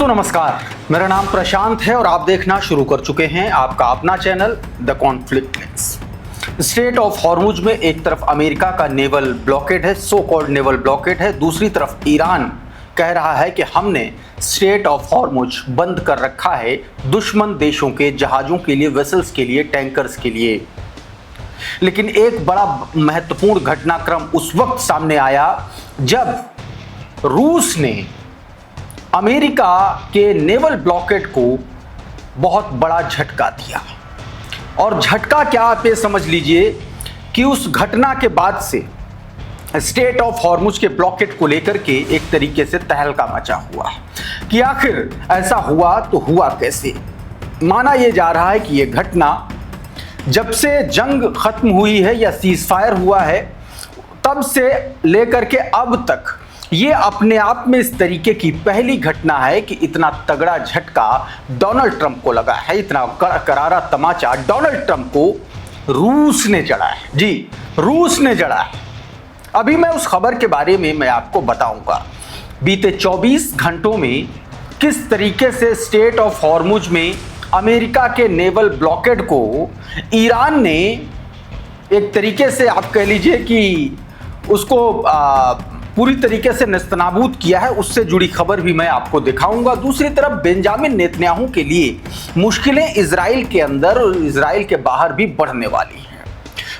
नमस्कार, मेरा नाम प्रशांत है और आप देखना शुरू कर चुके हैं आपका अपना channel the conflict links. Straight of Hormuz में एक तरफ अमेरिका का नेवल ब्लॉकेड है, सो कॉल्ड नेवल ब्लॉकेड है, दूसरी तरफ ईरान कह रहा है कि हमने स्ट्रेट ऑफ हॉर्मुज बंद कर रखा है दुश्मन देशों के जहाज़ों के लिए, वेसल्स के लिए, टैंकर्स के लिए। लेकिन एक बड़ा महत्वपूर्ण घटनाक्रम उस वक्त सामने आया जब रूस ने अमेरिका के नेवल ब्लॉकेड को बहुत बड़ा झटका दिया। और झटका क्या, आप ये समझ लीजिए कि उस घटना के बाद से स्ट्रेट ऑफ हॉर्मुज के ब्लॉकेड को लेकर के एक तरीके से तहलका मचा हुआ कि आखिर ऐसा हुआ तो हुआ कैसे। माना यह जा रहा है कि यह घटना जब से जंग खत्म हुई है या सीजफायर हुआ है तब से लेकर के अब तक ये अपने आप में इस तरीके की पहली घटना है कि इतना तगड़ा झटका डोनाल्ड ट्रंप को लगा है, इतना करारा तमाचा डोनाल्ड ट्रंप को रूस ने जड़ा है। जी, रूस ने जड़ा है। अभी मैं उस खबर के बारे में मैं आपको बताऊंगा। बीते 24 घंटों में किस तरीके से स्ट्रेट ऑफ हॉर्मुज में अमेरिका के नेवल ब्लॉकेड को ईरान ने एक तरीके से, आप कह लीजिए कि उसको पूरी तरीके से नेस्तनाबूद किया है, उससे जुड़ी खबर भी मैं आपको दिखाऊंगा। दूसरी तरफ बेंजामिन नेतन्याहू के लिए मुश्किलें इजराइल के अंदर और इजराइल के बाहर भी बढ़ने वाली हैं।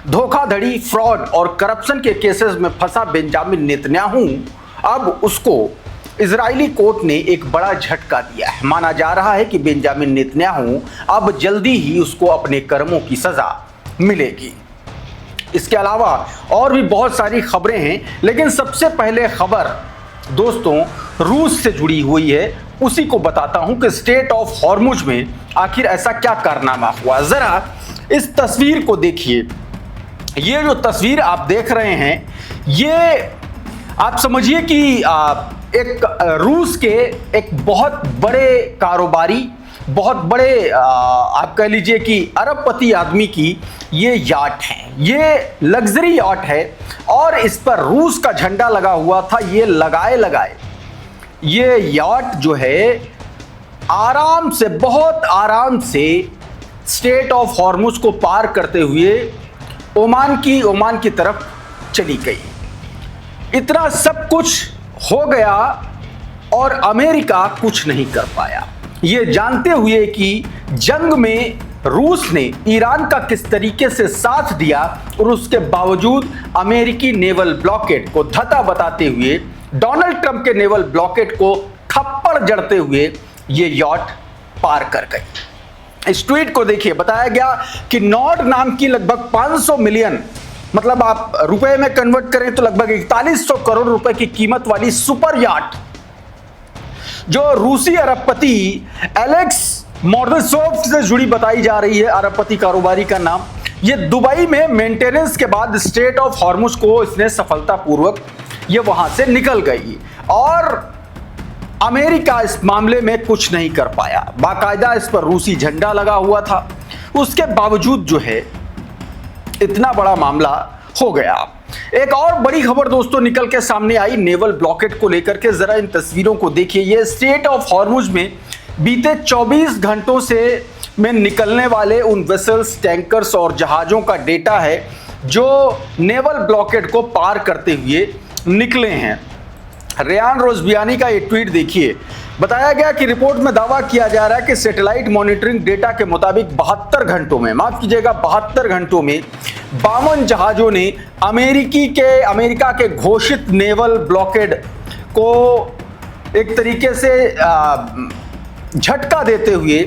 धोखाधड़ी, फ्रॉड और करप्शन के केसेस में फंसा बेंजामिन नेतन्याहू, अब उसको इजरायली कोर्ट ने एक बड़ा झटका दिया है। माना जा रहा है कि बेंजामिन नेतन्याहू अब जल्दी ही उसको अपने कर्मों की सजा मिलेगी। इसके अलावा और भी बहुत सारी खबरें हैं, लेकिन सबसे पहले खबर दोस्तों रूस से जुड़ी हुई है। उसी को बताता हूं कि स्ट्रेट ऑफ हॉर्मुज में आखिर ऐसा क्या कारनामा हुआ। जरा इस तस्वीर को देखिए। ये जो तस्वीर आप देख रहे हैं, ये आप समझिए कि एक रूस के एक बहुत बड़े कारोबारी, बहुत बड़े आप कह लीजिए कि अरबपति आदमी की ये याट है। ये लग्जरी याट है और इस पर रूस का झंडा लगा हुआ था। ये लगाए ये याट जो है आराम से, बहुत आराम से स्ट्रेट ऑफ हॉर्मुज को पार करते हुए ओमान की तरफ चली गई। इतना सब कुछ हो गया और अमेरिका कुछ नहीं कर पाया, ये जानते हुए कि जंग में रूस ने ईरान का किस तरीके से साथ दिया और उसके बावजूद अमेरिकी नेवल ब्लॉकेड को धता बताते हुए, डोनाल्ड ट्रंप के नेवल ब्लॉकेड को थप्पड़ जड़ते हुए ये यॉट पार कर गई। इस ट्वीट को देखिए। बताया गया कि नॉर्ड नाम की लगभग 500 मिलियन, मतलब आप रुपए में कन्वर्ट करें तो लगभग 4100 करोड़ रुपए की कीमत वाली सुपर याट, जो रूसी अरबपति एलेक्स मोर्दसोव से जुड़ी बताई जा रही है, अरबपति कारोबारी का नाम, ये दुबई में मेंटेनेंस के बाद स्ट्रेट ऑफ हॉर्मुज को इसने सफलतापूर्वक ये वहां से निकल गई और अमेरिका इस मामले में कुछ नहीं कर पाया। बाकायदा इस पर रूसी झंडा लगा हुआ था, उसके बावजूद जो है इतना बड़ा मामला हो गया। एक और बड़ी खबर दोस्तों निकल के सामने आई नेवल ब्लॉकेड को लेकर के। जरा इन तस्वीरों को देखिए। ये स्ट्रेट ऑफ हॉर्मुज में बीते 24 घंटों से में निकलने वाले उन वेसल्स, टैंकर्स और जहाजों का डेटा है जो नेवल ब्लॉकेड को पार करते हुए निकले हैं। रेयान रोज़बियानी का ये ट्वीट देखिए। बताया गया कि रिपोर्ट में दावा किया जा रहा है कि सैटेलाइट मॉनिटरिंग डेटा के मुताबिक 72 घंटों में, माफ कीजिएगा 72 घंटों में 52 जहाजों ने अमेरिका के घोषित नेवल ब्लॉकेड को एक तरीके से झटका देते हुए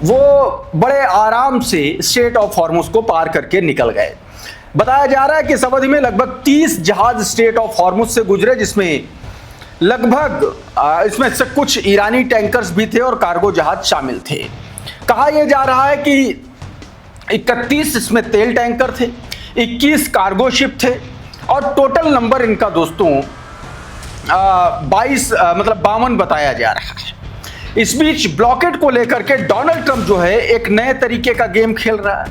वो बड़े आराम से स्ट्रेट ऑफ हॉर्मुज को पार करके निकल गए। बताया जा रहा है कि इस अवधि में लगभग 30 जहाज स्ट्रेट ऑफ हॉर्मुज से गुजरे, जिसमें लगभग इसमें से कुछ ईरानी टैंकर्स भी थे और कार्गो जहाज शामिल थे। कहा यह जा रहा है कि 31 इसमें तेल टैंकर थे, 21 कार्गो शिप थे और टोटल नंबर इनका दोस्तों 52 बताया जा रहा है। इस बीच ब्लॉकेड को लेकर के डोनाल्ड ट्रंप जो है एक नए तरीके का गेम खेल रहा है।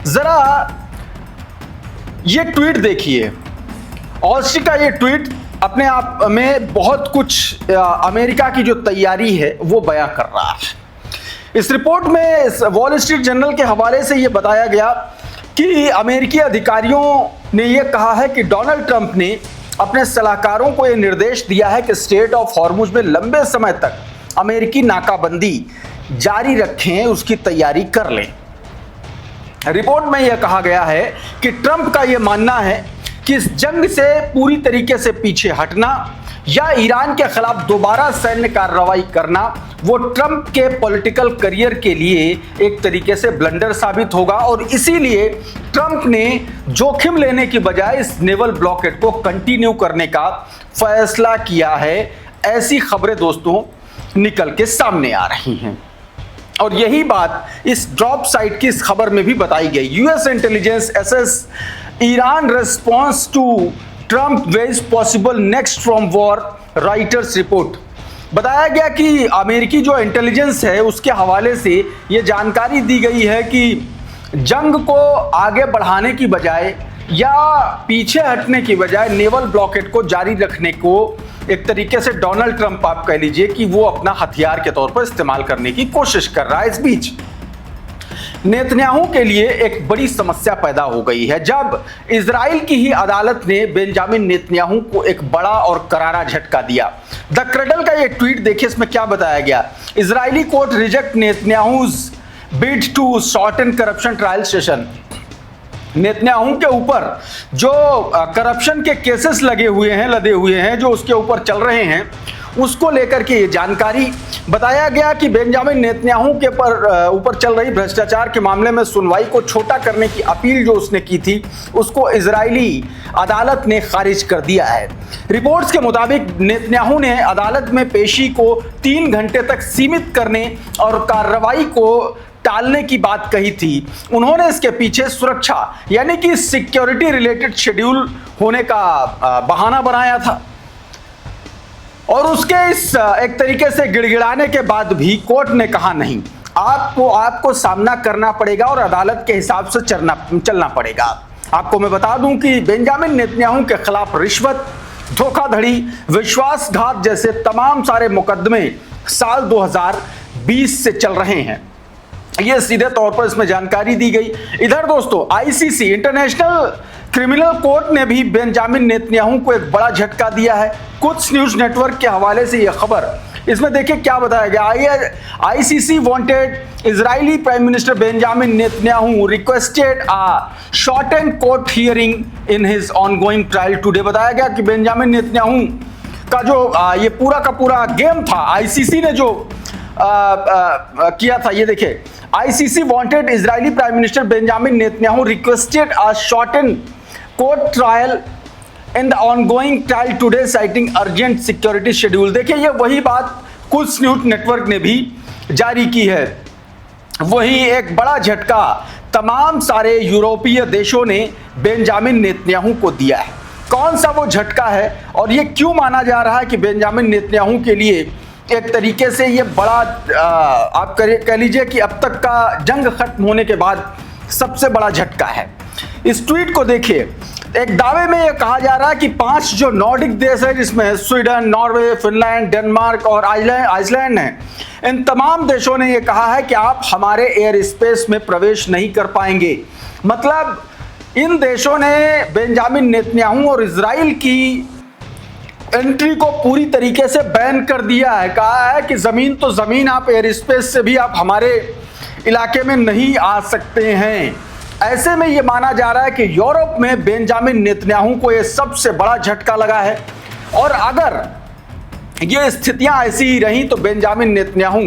जरा ये ट्वीट देखिए। ऑस्ट्री का ये ट्वीट अपने आप में बहुत कुछ अमेरिका की जो तैयारी है वो बयां कर रहा है। इस रिपोर्ट में वॉल स्ट्रीट जर्नल के हवाले से ये बताया गया कि अमेरिकी अधिकारियों ने ये कहा है कि डोनाल्ड ट्रंप ने अपने सलाहकारों को ये निर्देश दिया है कि स्ट्रेट ऑफ हॉर्मुज में लंबे समय तक अमेरिकी नाकाबंदी जारी रखें, उसकी तैयारी कर लें। रिपोर्ट में यह कहा गया है कि ट्रंप का यह मानना है कि इस जंग से पूरी तरीके से पीछे हटना या ईरान के खिलाफ दोबारा सैन्य कार्रवाई करना वो ट्रंप के पॉलिटिकल करियर के लिए एक तरीके से ब्लंडर साबित होगा और इसीलिए ट्रंप ने जोखिम लेने की बजाय इस नेवल ब्लॉकेड को कंटिन्यू करने का फैसला किया है। ऐसी खबरें दोस्तों निकल के सामने आ रही हैं और यही बात इस ड्रॉप साइट की इस खबर में भी बताई गई। US intelligence assess Iran response to Trump weighs possible next from war, Reuters report. बताया गया कि अमेरिकी जो इंटेलिजेंस है उसके हवाले से ये जानकारी दी गई है कि जंग को आगे बढ़ाने की बजाय या पीछे हटने की बजाय नेवल ब्लॉकेड को जारी रखने को एक तरीके से डोनाल्ड ट्रंप आप कह लीजिए कि वो अपना हथियार के तौर पर इस्तेमाल करने की कोशिश कर रहा है। इस बीच नेतन्याहू के लिए एक बड़ी समस्या पैदा हो गई है जब इजराइल की ही अदालत ने बेंजामिन नेतन्याहू को एक बड़ा और करारा झटका दिया। द क्रडल का ये ट्वीट देखिए, इसमें क्या बताया गया। Israeli court reject Netanyahu's bid to shorten corruption trial session. Netanyahu के ऊपर जो करप्शन के केसेस लदे हुए हैं जो उसके ऊपर चल रहे हैं उसको लेकर के ये जानकारी बताया गया कि बेंजामिन नेतन्याहू के ऊपर चल रही भ्रष्टाचार के मामले में सुनवाई को छोटा करने की अपील जो उसने की थी उसको इजरायली अदालत ने खारिज कर दिया है। रिपोर्ट्स के मुताबिक नेतन्याहू ने अदालत में पेशी को 3 घंटे तक सीमित करने और कार्रवाई को टालने की बात कही थी। उन्होंने इसके पीछे सुरक्षा यानी कि सिक्योरिटी रिलेटेड शेड्यूल होने का बहाना बनाया था और उसके इस एक तरीके से गिड़गिड़ाने के बाद भी कोर्ट ने कहा नहीं, आपको सामना करना पड़ेगा और अदालत के हिसाब से चलना पड़ेगा। आपको मैं बता दूं कि बेंजामिन नेतन्याहू के खिलाफ रिश्वत, धोखाधड़ी, विश्वासघात जैसे तमाम सारे मुकदमे साल 2020 से चल रहे हैं। ये सीधे तौर पर इसमें जानकारी दी गई। इधर दोस्तों आईसीसी इंटरनेशनल क्रिमिनल कोर्ट ने भी बेंजामिन नेतन्याहू को एक बड़ा झटका दिया है। कुछ न्यूज नेटवर्क के हवाले से यह खबर, इसमें देखिए क्या बताया गया। ICC wanted Israeli prime minister Benjamin Netanyahu requested a shortened court hearing in his ongoing trial today. बताया गया कि बेंजामिन नेतन्याहू का जो ये पूरा का पूरा गेम था, आईसीसी ने जो किया था, ये देखिए, ICC wanted Israeli prime minister Benjamin Netanyahu requested a shortened court trial in the ongoing trial today citing urgent security schedule. देखिए ये वही बात कुछ न्यूज नेटवर्क ने भी जारी की है। वही एक बड़ा झटका तमाम सारे यूरोपीय देशों ने बेंजामिन नेतन्याहू को दिया है। कौन सा वो झटका है और ये क्यों माना जा रहा है कि बेंजामिन नेतन्याहू के लिए एक तरीके से ये बड़ा आप कह लीजिए कि अब तक का जंग खत्म होने के बाद सबसे बड़ा झटका है। इस ट्वीट को देखिए, एक दावे में यह कहा जा रहा है कि 5 जो नॉर्डिक देश है जिसमें स्वीडन, नॉर्वे, फिनलैंड, डेनमार्क और आइसलैंड है, इन तमाम देशों ने यह कहा है कि आप हमारे एयर स्पेस में प्रवेश नहीं कर पाएंगे। मतलब इन देशों ने बेंजामिन नेतन्याहू और इजराइल की एंट्री को पूरी तरीके से बैन कर दिया है। कहा है कि जमीन तो जमीन, आप एयर स्पेस से भी आप हमारे इलाके में नहीं आ सकते हैं। ऐसे में ये माना जा रहा है कि यूरोप में बेंजामिन नेतन्याहू को ये सबसे बड़ा झटका लगा है और अगर ये स्थितियां ऐसी ही रहीं तो बेंजामिन नेतन्याहू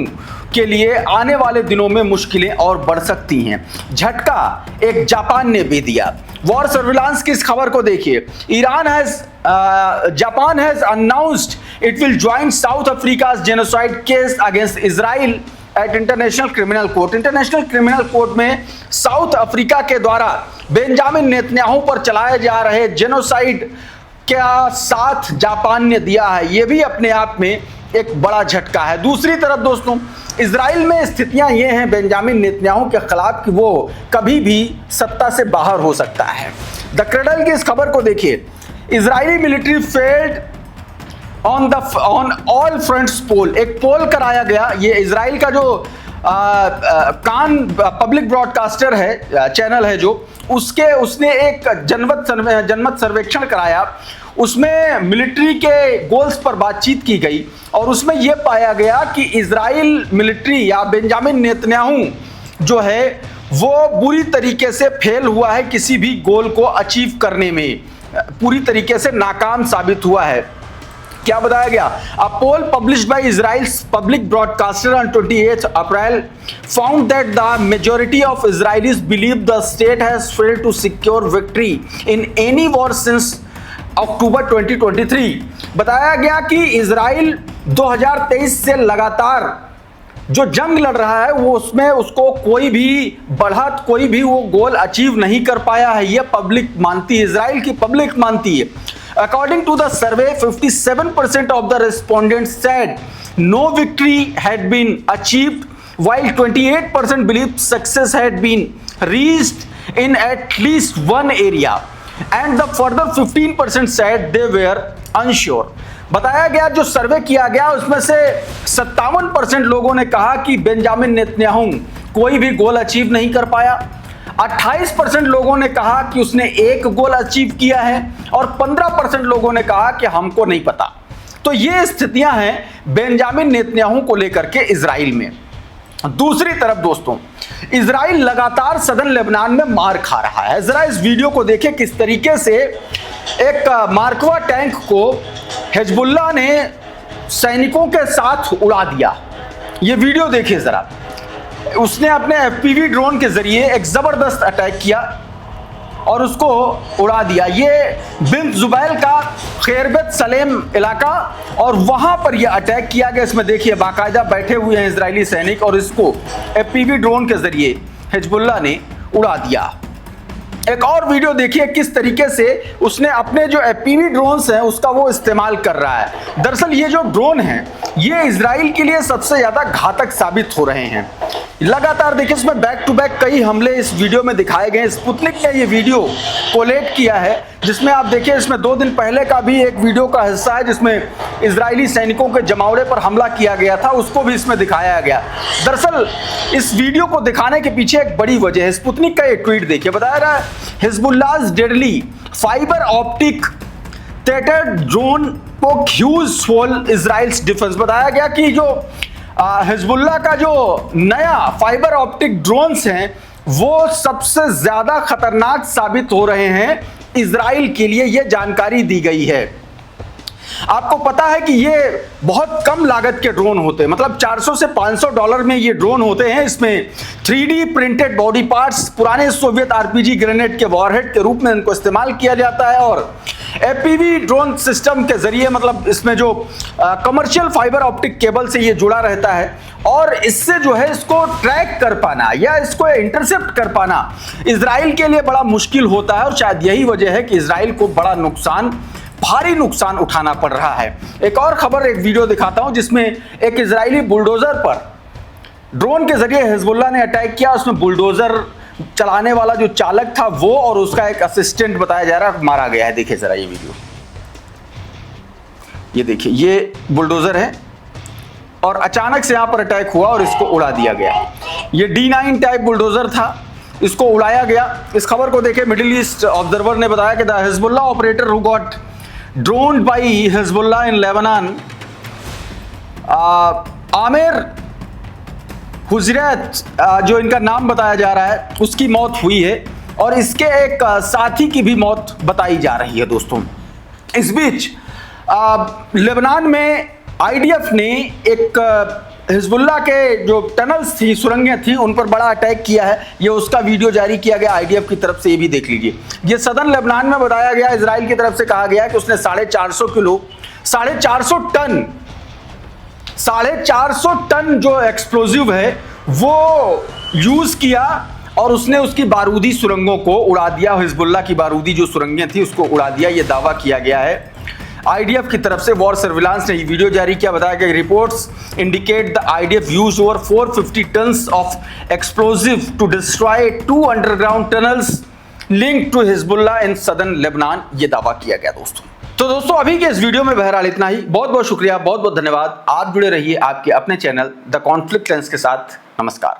के लिए आने वाले दिनों में मुश्किलें और बढ़ सकती हैं। झटका एक जापान ने भी दिया। वॉर सर्विलांस की इस खबर को देखिए। Japan has announced it will join South Africa's genocide case against Israel at international criminal court. International criminal court में साउथ अफ्रीका के द्वारा बेंजामिन नेतन्याहू पर चलाए जा रहे जेनोसाइड का साथ जापान ने दिया है। यह भी अपने आप में एक बड़ा झटका है। दूसरी तरफ दोस्तों, इजराइल में स्थितियां ये हैं बेंजामिन नेतन्याहू के खिलाफ कि वो कभी भी सत्ता से बाहर हो सकता है। द क्रडल की इस खबर को देखिए। Israeli military failed on all fronts poll, एक पोल कराया गया। ये इजराइल का जो कान पब्लिक ब्रॉडकास्टर है, चैनल है जो, उसने एक जनमत सर्वेक्षण कराया। उसमें मिलिट्री के गोल्स पर बातचीत की गई और उसमें यह पाया गया कि इजराइल मिलिट्री या बेंजामिन नेतन्याहू जो है वो बुरी तरीके से फेल हुआ है, किसी भी गोल को अचीव करने में पूरी तरीके से नाकाम साबित हुआ है। क्या बताया गया? A poll published by Israel's public broadcaster on 28th April found that the majority of Israelis believe the state has failed to secure victory in any war since अक्टूबर 2023। बताया गया कि इजराइल 2023 से लगातार जो जंग लड़ रहा है वो उसमें उसको कोई भी बढ़त, कोई भी वो गोल अचीव नहीं कर पाया है। ये पब्लिक मानती है, इजराइल की पब्लिक मानती है। According to the survey, 57% of the respondents said no victory had been achieved, while 28% believed success had been reached in at least one area, and the further 15% said they were unsure. बताया गया जो सर्वे किया गया उसमें से 57% लोगों ने कहा कि बेंजामिन नेतन्याहू कोई भी गोल अचीव नहीं कर पाया, 28% लोगों ने कहा कि उसने एक गोल अचीव किया है और 15% लोगों ने कहा कि हमको नहीं पता। तो ये स्थितियां हैं बेंजामिन नेतन्याहू को लेकर के इजराइल में। दूसरी तरफ दोस्तों, इजराइल लगातार सदर्न लेबनान में मार खा रहा है। जरा इस वीडियो को देखें किस तरीके से एक मार्कवा टैंक को हिजबुल्लाह ने सैनिकों के साथ उड़ा दिया। ये वीडियो देखिए जरा। उसने अपने एफपीवी ड्रोन के जरिए एक जबरदस्त अटैक किया और उसको उड़ा दिया। ये बिन जुबैल का खैरबत सलेम इलाका और वहां पर यह अटैक किया गया। इसमें देखिए बाकायदा बैठे हुए हैं इजरायली सैनिक और इसको एफपीवी ड्रोन के जरिए हिजबुल्लाह ने उड़ा दिया। एक और वीडियो देखिए किस तरीके से उसने अपने जो एफपीवी ड्रोन्स हैं उसका वो इस्तेमाल कर रहा है। दरअसल ये जो ड्रोन हैं ये इजराइल के लिए सबसे ज्यादा घातक साबित हो रहे हैं। लगातार देखिए इसमें बैक टू बैक कई हमले इस वीडियो में दिखाए गए। स्पुतनिक ने ये वीडियो कोलेट किया है जिसमें आप देखिए इसमें 2 दिन पहले का भी एक वीडियो का हिस्सा है जिसमें इजरायली सैनिकों के जमावड़े पर हमला किया गया था, उसको भी इसमें दिखाया गया। दरअसल इस वीडियो को दिखाने के पीछे एक बड़ी वजह है। स्पुतनिक का एक ट्वीट देखिए, बताया रहा है हिजबुल्लाह's deadly fiber optic threatened drone poke huge hole Israel's defense। बताया गया कि जो हिजबुल्लाह का जो नया फाइबर ऑप्टिक ड्रोन्स हैं वो सबसे ज्यादा खतरनाक साबित हो रहे हैं इजराइल के लिए, यह जानकारी दी गई है। आपको पता है कि ये बहुत कम लागत के ड्रोन होते हैं, मतलब 400 से $500 में ये ड्रोन होते हैं। इसमें 3D प्रिंटेड बॉडी पार्ट्स, पुराने सोवियत आरपीजी ग्रेनेड के वॉरहेड के रूप में इनको इस्तेमाल किया जाता है और एफपीवी ड्रोन सिस्टम के जरिए, मतलब इसमें जो कमर्शियल फाइबर ऑप्टिक केबल से ये जुड़ा रहता है और इससे जो है इसको ट्रैक कर पाना या इसको इंटरसेप्ट कर पाना इजराइल के लिए बड़ा मुश्किल होता है और शायद यही वजह है कि इजराइल को बड़ा भारी नुकसान उठाना पड़ रहा है। एक और खबर, एक वीडियो दिखाता हूं जिसमें एक इजरायली बुलडोजर पर ड्रोन के जरिए हिजबुल्लाह ने अटैक किया। उसमें बुलडोजर चलाने वाला जो चालक था वो और उसका एक असिस्टेंट बताया जा रहा है मारा गया है। देखिए जरा ये वीडियो, ये देखिए ये बुलडोजर है और अचानक से यहां पर अटैक हुआ और इसको उड़ा दिया गया। ये D9 टाइप बुलडोजर था, इसको उड़ाया गया। इस खबर को देखे मिडिल ईस्ट ऑब्जर्वर ने बताया कि the Hezbollah operator who got droned by Hezbollah in Lebanon, Amir हुजरत जो इनका नाम बताया जा रहा है, उसकी मौत हुई है और इसके एक साथी की भी मौत बताई जा रही है। दोस्तों इस बीच लेबनान में आईडीएफ ने एक हिजबुल्लाह के जो टनल्स थी, सुरंगें थी, उन पर बड़ा अटैक किया है। ये उसका वीडियो जारी किया गया आईडीएफ की तरफ से, ये भी देख लीजिए। ये सदर्न लेबनान में बताया गया, इजराइल की तरफ से कहा गया कि उसने 450 किलो 450 टन जो एक्सप्लोजिव है वो यूज किया और उसने उसकी बारूदी सुरंगों को उड़ा दिया। हिजबुल्लाह की बारूदी जो सुरंगें थी उसको उड़ा दिया, ये दावा किया गया है आईडीएफ की तरफ से। वॉर सर्विलांस ने ये वीडियो जारी किया, बताया कि reports indicate the IDF used over 450 tons of explosive to destroy 2 underground tunnels linked to Hezbollah in southern Lebanon, ये दावा किया गया। दोस्तों तो दोस्तों अभी के इस वीडियो में बहरहाल इतना ही। बहुत बहुत शुक्रिया, बहुत बहुत धन्यवाद। आप जुड़े रहिए आपके अपने चैनल द कॉन्फ्लिक्ट लेंस के साथ। नमस्कार।